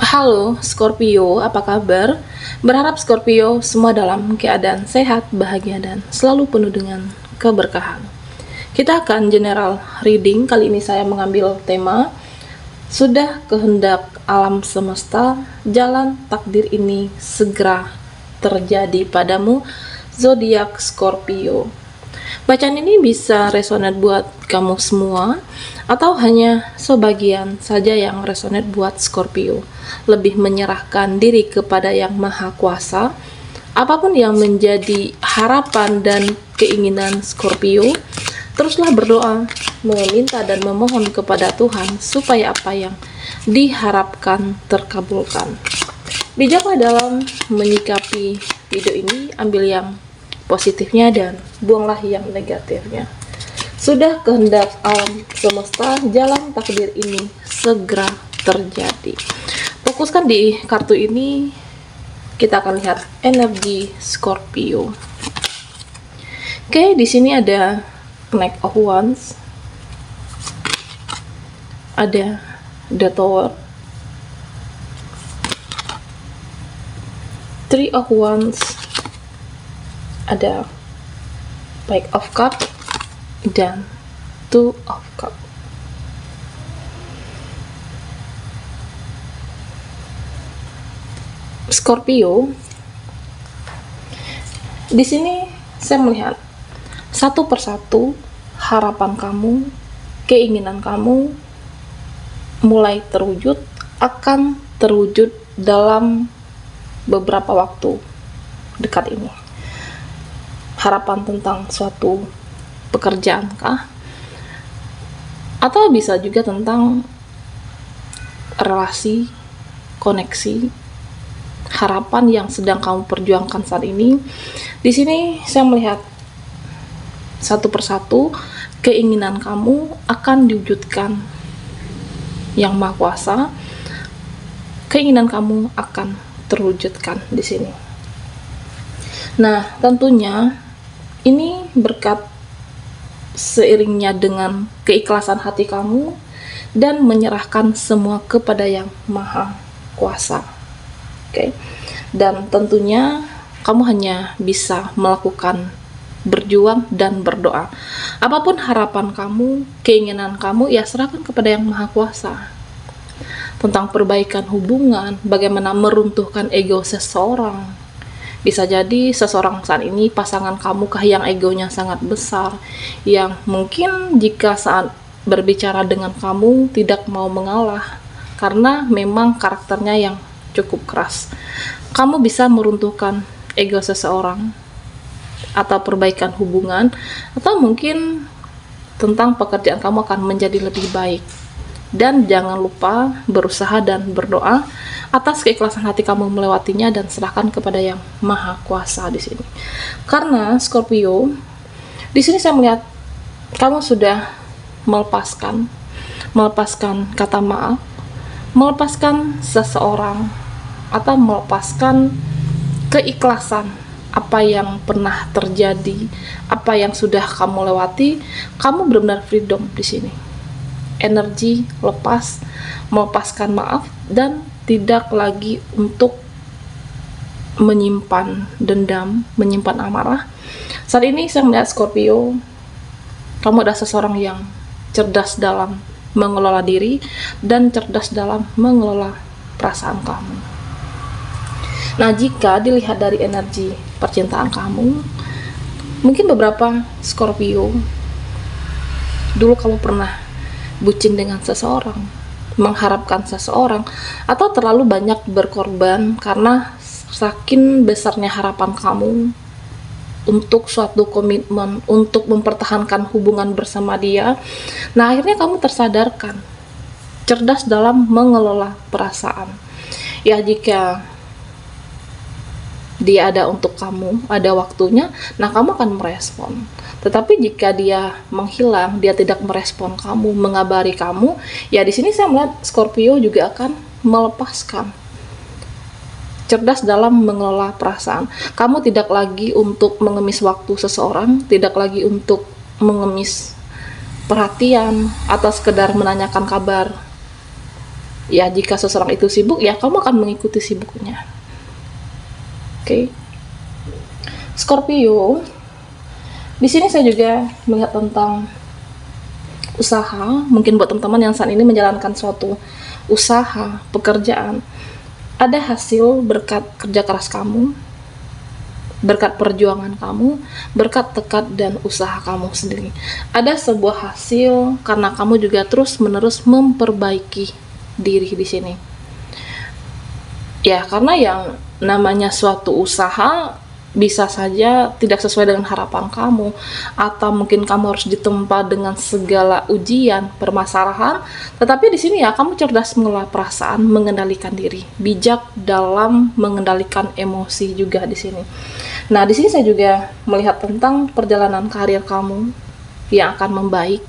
Halo Scorpio, apa kabar? Berharap Scorpio semua dalam keadaan sehat, bahagia, dan selalu penuh dengan keberkahan. Kita akan general reading. Kali ini saya mengambil tema sudah kehendak alam semesta, jalan takdir ini segera terjadi padamu, zodiak Scorpio. Bacaan ini bisa resonate buat kamu semua atau hanya sebagian saja yang resonate buat Scorpio. Lebih menyerahkan diri kepada Yang Maha Kuasa. Apapun yang menjadi harapan dan keinginan Scorpio, teruslah berdoa, meminta dan memohon kepada Tuhan supaya apa yang diharapkan terkabulkan. Bijaklah dalam menyikapi video ini, ambil yang positifnya dan buanglah yang negatifnya. Sudah kehendak alam semesta, jalan takdir ini segera terjadi. Fokuskan di kartu ini, kita akan lihat energi Scorpio. Oke, di sini ada Knight of Wands, ada The Tower, Three of Wands, ada Page of Cup dan Two of Cup. Scorpio, di sini saya melihat satu persatu harapan kamu, keinginan kamu mulai terwujud, akan terwujud dalam beberapa waktu dekat ini. Harapan tentang suatu pekerjaan kah? Atau bisa juga tentang relasi, koneksi, harapan yang sedang kamu perjuangkan saat ini. Di sini saya melihat satu persatu keinginan kamu akan diwujudkan Yang Maha Kuasa. Keinginan kamu akan terwujudkan di sini. Nah, tentunya ini berkat seiringnya dengan keikhlasan hati kamu dan menyerahkan semua kepada Yang Maha Kuasa. Oke. Dan tentunya kamu hanya bisa melakukan berjuang dan berdoa. Apapun harapan kamu, keinginan kamu, ya serahkan kepada Yang Maha Kuasa. Tentang perbaikan hubungan, bagaimana meruntuhkan ego seseorang. Bisa jadi seseorang saat ini pasangan kamu kah yang egonya sangat besar, yang mungkin jika saat berbicara dengan kamu tidak mau mengalah karena memang karakternya yang cukup keras. Kamu bisa meruntuhkan ego seseorang atau perbaikan hubungan, atau mungkin tentang pekerjaan kamu akan menjadi lebih baik. Dan jangan lupa berusaha dan berdoa atas keikhlasan hati kamu melewatinya dan serahkan kepada Yang Maha Kuasa di sini. Karena Scorpio, di sini saya melihat kamu sudah melepaskan kata maaf, melepaskan seseorang, atau melepaskan keikhlasan apa yang pernah terjadi, apa yang sudah kamu lewati. Kamu benar-benar freedom di sini. Energi lepas, melepaskan maaf, dan tidak lagi untuk menyimpan dendam, menyimpan amarah. Saat ini saya melihat Scorpio, kamu adalah seseorang yang cerdas dalam mengelola diri dan cerdas dalam mengelola perasaan kamu. Nah, jika dilihat dari energi percintaan kamu, mungkin beberapa Scorpio dulu kamu pernah bucin dengan seseorang, mengharapkan seseorang, atau terlalu banyak berkorban karena saking besarnya harapan kamu untuk suatu komitmen, untuk mempertahankan hubungan bersama dia. Nah, akhirnya kamu tersadarkan, cerdas dalam mengelola perasaan. Ya, jika dia ada untuk kamu, ada waktunya, nah kamu akan merespon. Tetapi jika dia menghilang, dia tidak merespon kamu, mengabari kamu, ya di sini saya melihat Scorpio juga akan melepaskan. Cerdas dalam mengelola perasaan. Kamu tidak lagi untuk mengemis waktu seseorang, tidak lagi untuk mengemis perhatian atau sekedar menanyakan kabar Ya, jika seseorang itu sibuk, ya kamu akan mengikuti sibuknya. Oke. Scorpio, di sini saya juga melihat tentang usaha. Mungkin buat teman-teman yang saat ini menjalankan suatu usaha, pekerjaan, ada hasil berkat kerja keras kamu, berkat perjuangan kamu, berkat tekad dan usaha kamu sendiri. Ada sebuah hasil karena kamu juga terus-menerus memperbaiki diri di sini. Ya, karena yang namanya suatu usaha bisa saja tidak sesuai dengan harapan kamu, atau mungkin kamu harus ditempa dengan segala ujian, permasalahan. Tetapi di sini ya kamu cerdas mengelola perasaan, mengendalikan diri, bijak dalam mengendalikan emosi juga di sini. Nah, di sini saya juga melihat tentang perjalanan karir kamu yang akan membaik,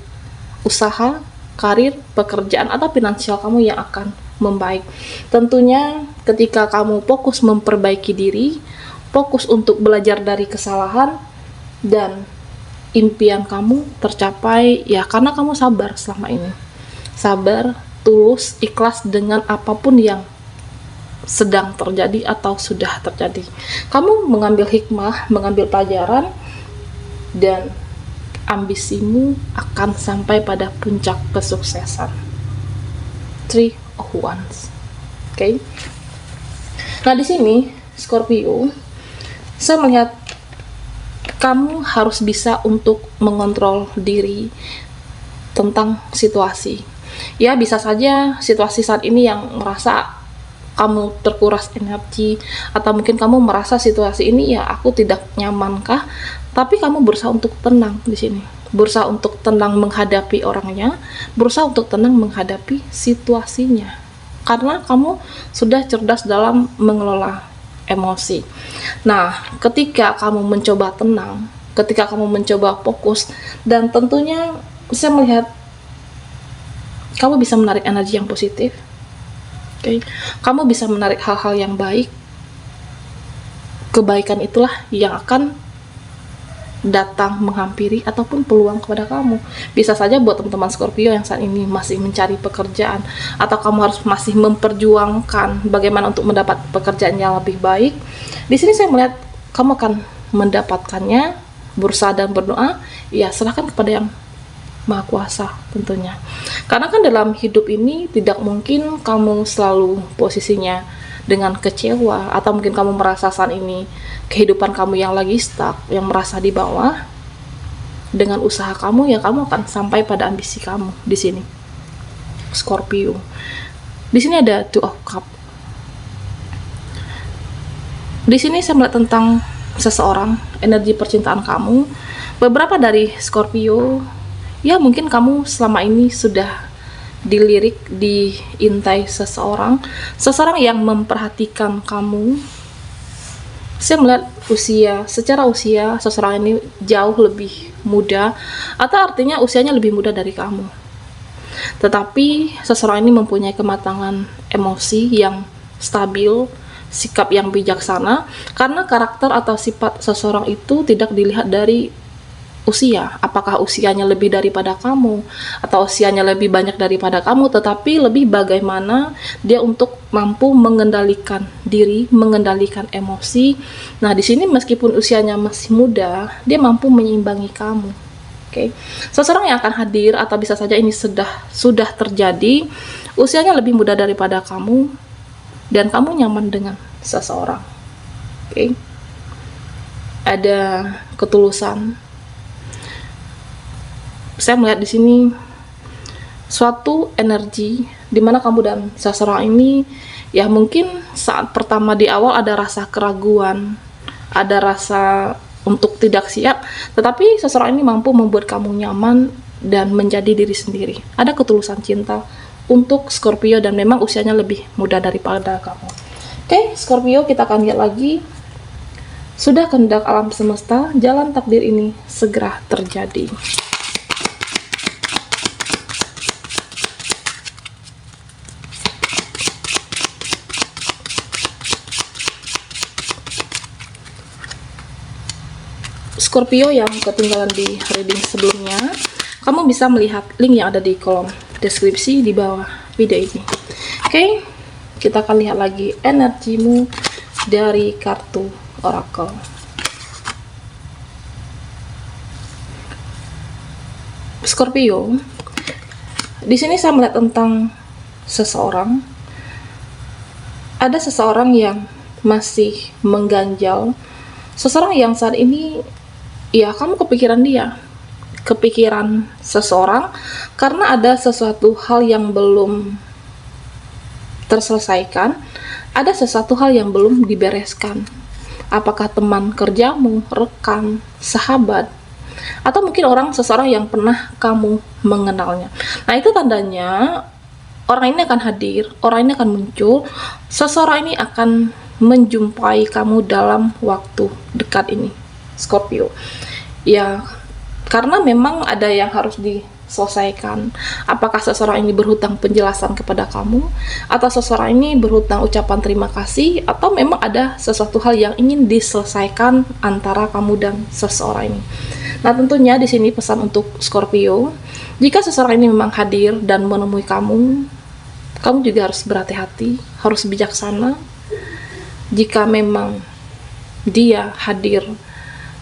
usaha, karir, pekerjaan, atau finansial kamu yang akan membaik. Tentunya ketika kamu fokus memperbaiki diri, fokus untuk belajar dari kesalahan, dan impian kamu tercapai ya karena kamu sabar selama ini. Sabar, tulus, ikhlas dengan apapun yang sedang terjadi atau sudah terjadi. Kamu mengambil hikmah, mengambil pelajaran, dan ambisimu akan sampai pada puncak kesuksesan. Three of Wands. Oke. Nah, di sini Scorpio, saya melihat kamu harus bisa untuk mengontrol diri tentang situasi. Ya, bisa saja situasi saat ini yang merasa kamu terkuras energi, atau mungkin kamu merasa situasi ini ya aku tidak nyamankah, tapi kamu berusaha untuk tenang di sini. Berusaha untuk tenang menghadapi orangnya, berusaha untuk tenang menghadapi situasinya. Karena kamu sudah cerdas dalam mengelola emosi. Nah, ketika kamu mencoba tenang, ketika kamu mencoba fokus, dan tentunya saya melihat kamu bisa menarik energi yang positif. Oke. Kamu bisa menarik hal-hal yang baik. Kebaikan itulah yang akan datang menghampiri ataupun peluang kepada kamu. Bisa saja buat teman-teman Scorpio yang saat ini masih mencari pekerjaan, atau kamu harus masih memperjuangkan bagaimana untuk mendapat pekerjaan yang lebih baik. Di sini saya melihat kamu akan mendapatkannya. Berusaha dan berdoa, ya serahkan kepada yang Maha Kuasa tentunya. Karena kan dalam hidup ini tidak mungkin kamu selalu posisinya dengan kecewa, atau mungkin kamu merasa saat ini kehidupan kamu yang lagi stuck, yang merasa di bawah. Dengan usaha kamu ya kamu akan sampai pada ambisi kamu di sini. Scorpio. Di sini ada Two of Cups. Di sini saya melihat tentang seseorang, energi percintaan kamu. Beberapa dari Scorpio, ya mungkin kamu selama ini sudah dilirik, diintai seseorang yang memperhatikan kamu. Saya melihat secara usia seseorang ini jauh lebih muda, atau artinya usianya lebih muda dari kamu. Tetapi seseorang ini mempunyai kematangan emosi yang stabil, sikap yang bijaksana, karena karakter atau sifat seseorang itu tidak dilihat dari usia, apakah usianya lebih daripada kamu atau usianya lebih banyak daripada kamu, tetapi lebih bagaimana dia untuk mampu mengendalikan diri, mengendalikan emosi. Nah, di sini meskipun usianya masih muda, dia mampu menyeimbangi kamu. Oke. Seseorang yang akan hadir, atau bisa saja ini sudah terjadi, usianya lebih muda daripada kamu dan kamu nyaman dengan seseorang. Oke. Ada ketulusan. Saya melihat di sini suatu energi di mana kamu dan seseorang ini ya mungkin saat pertama di awal ada rasa keraguan, ada rasa untuk tidak siap, tetapi seseorang ini mampu membuat kamu nyaman dan menjadi diri sendiri. Ada ketulusan cinta untuk Scorpio dan memang usianya lebih muda daripada kamu. Oke, Scorpio, kita akan lihat lagi. Sudah kehendak alam semesta, jalan takdir ini segera terjadi. Scorpio yang ketinggalan di reading sebelumnya, kamu bisa melihat link yang ada di kolom deskripsi di bawah video ini. Oke, kita akan lihat lagi energimu dari kartu Oracle. Scorpio, di sini saya melihat tentang seseorang. Ada seseorang yang masih mengganjal, seseorang yang saat ini ya kamu kepikiran dia, kepikiran seseorang karena ada sesuatu hal yang belum terselesaikan, ada sesuatu hal yang belum dibereskan. Apakah teman kerjamu, rekan, sahabat, atau mungkin seseorang yang pernah kamu mengenalnya. Nah, itu tandanya orang ini akan hadir, orang ini akan muncul, seseorang ini akan menjumpai kamu dalam waktu dekat ini, Scorpio. Ya, karena memang ada yang harus diselesaikan. Apakah seseorang ini berhutang penjelasan kepada kamu, atau seseorang ini berhutang ucapan terima kasih, atau memang ada sesuatu hal yang ingin diselesaikan antara kamu dan seseorang ini. Nah, tentunya di sini pesan untuk Scorpio, jika seseorang ini memang hadir dan menemui kamu, kamu juga harus berhati-hati, harus bijaksana. Jika memang dia hadir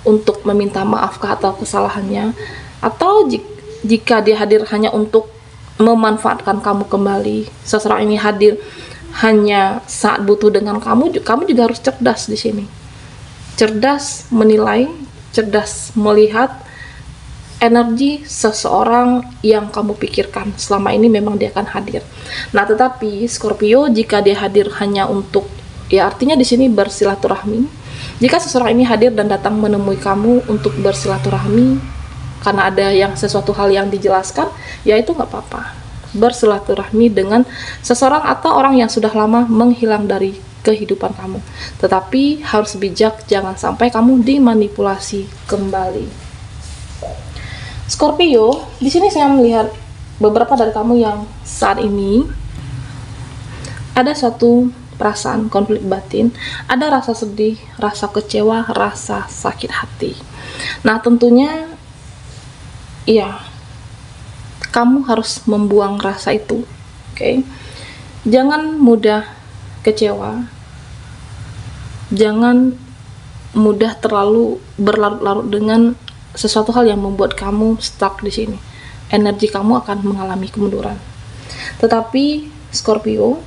untuk meminta maaf atau kesalahannya, atau jika dia hadir hanya untuk memanfaatkan kamu kembali, seseorang ini hadir hanya saat butuh dengan kamu juga harus cerdas di sini. Cerdas menilai, cerdas melihat energi seseorang yang kamu pikirkan. Selama ini memang dia akan hadir. Nah, tetapi Scorpio, jika dia hadir hanya untuk, ya artinya di sini bersilaturahmi. Jika seseorang ini hadir dan datang menemui kamu untuk bersilaturahmi karena ada sesuatu hal yang dijelaskan, ya itu nggak apa-apa. Bersilaturahmi dengan seseorang atau orang yang sudah lama menghilang dari kehidupan kamu. Tetapi harus bijak, jangan sampai kamu dimanipulasi kembali. Scorpio, di sini saya melihat beberapa dari kamu yang saat ini ada suatu perasaan konflik batin, ada rasa sedih, rasa kecewa, rasa sakit hati. Nah, tentunya ya kamu harus membuang rasa itu. Oke. Jangan mudah kecewa. Jangan mudah terlalu berlarut-larut dengan sesuatu hal yang membuat kamu stuck di sini. Energi kamu akan mengalami kemunduran. Tetapi Scorpio,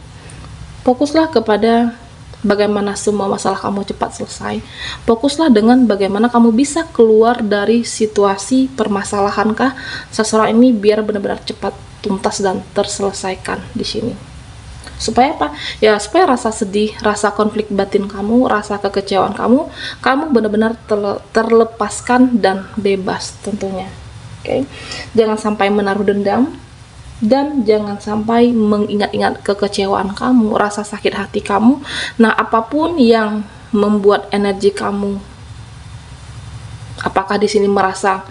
fokuslah kepada bagaimana semua masalah kamu cepat selesai. Fokuslah dengan bagaimana kamu bisa keluar dari situasi permasalahankah seseorang ini biar benar-benar cepat tuntas dan terselesaikan di sini. Supaya apa? Ya, supaya rasa sedih, rasa konflik batin kamu, rasa kekecewaan kamu benar-benar terlepaskan dan bebas tentunya. Oke. Jangan sampai menaruh dendam, dan jangan sampai mengingat-ingat kekecewaan kamu, rasa sakit hati kamu. Nah, apapun yang membuat energi kamu, apakah di sini merasa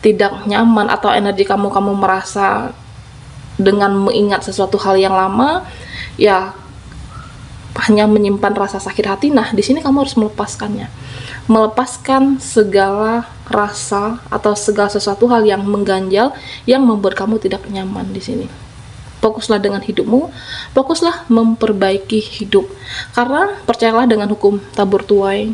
tidak nyaman atau energi kamu merasa dengan mengingat sesuatu hal yang lama, ya hanya menyimpan rasa sakit hati. Nah, di sini kamu harus melepaskannya. Melepaskan segala rasa atau segala sesuatu hal yang mengganjal, yang membuat kamu tidak nyaman di sini. Fokuslah dengan hidupmu, fokuslah memperbaiki hidup. Karena percayalah dengan hukum tabur tuai.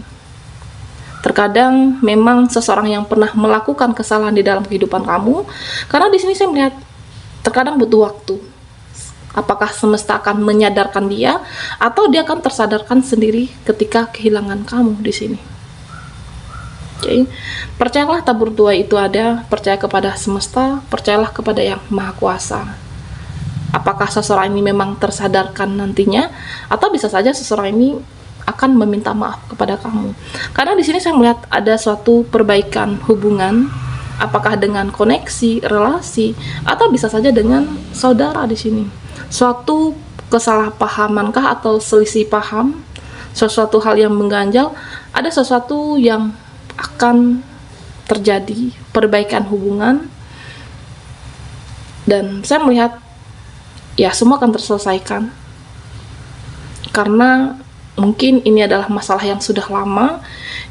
Terkadang memang seseorang yang pernah melakukan kesalahan di dalam kehidupan kamu, karena di sini saya melihat terkadang butuh waktu. Apakah semesta akan menyadarkan dia, atau dia akan tersadarkan sendiri ketika kehilangan kamu di sini. Oke. Percayalah tabur tuai itu ada, percaya kepada semesta, percayalah kepada yang maha kuasa. Apakah seseorang ini memang tersadarkan nantinya, atau bisa saja seseorang ini akan meminta maaf kepada kamu. Karena di sini saya melihat ada suatu perbaikan hubungan, apakah dengan koneksi, relasi, atau bisa saja dengan saudara di sini. Suatu kesalahpahamankah atau selisih paham, sesuatu hal yang mengganjal, ada sesuatu yang akan terjadi, perbaikan hubungan, dan saya melihat ya semua akan terselesaikan karena Mungkin ini adalah masalah yang sudah lama,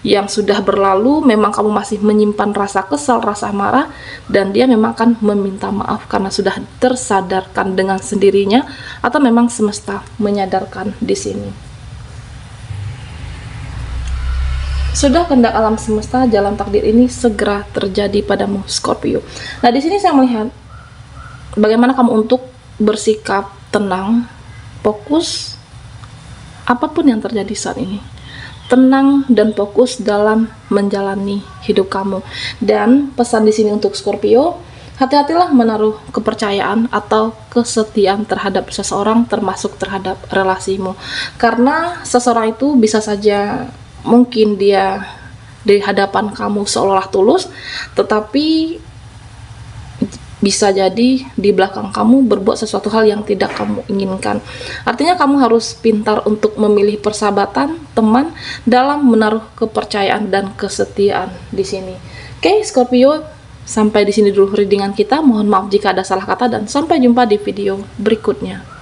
yang sudah berlalu, memang kamu masih menyimpan rasa kesal, rasa marah, dan dia memang akan meminta maaf karena sudah tersadarkan dengan sendirinya, atau memang semesta menyadarkan di sini. Sudah kehendak alam semesta, jalan takdir ini segera terjadi padamu, Scorpio. Nah, di sini saya melihat bagaimana kamu untuk bersikap tenang, fokus, apapun yang terjadi saat ini, tenang dan fokus dalam menjalani hidup kamu. Dan pesan di sini untuk Scorpio, hati-hatilah menaruh kepercayaan atau kesetiaan terhadap seseorang, termasuk terhadap relasimu, karena seseorang itu bisa saja mungkin dia di hadapan kamu seolah tulus, tetapi bisa jadi di belakang kamu berbuat sesuatu hal yang tidak kamu inginkan. Artinya kamu harus pintar untuk memilih persahabatan, teman, dalam menaruh kepercayaan dan kesetiaan di sini. Oke, Scorpio, sampai di sini dulu readingan kita. Mohon maaf jika ada salah kata dan sampai jumpa di video berikutnya.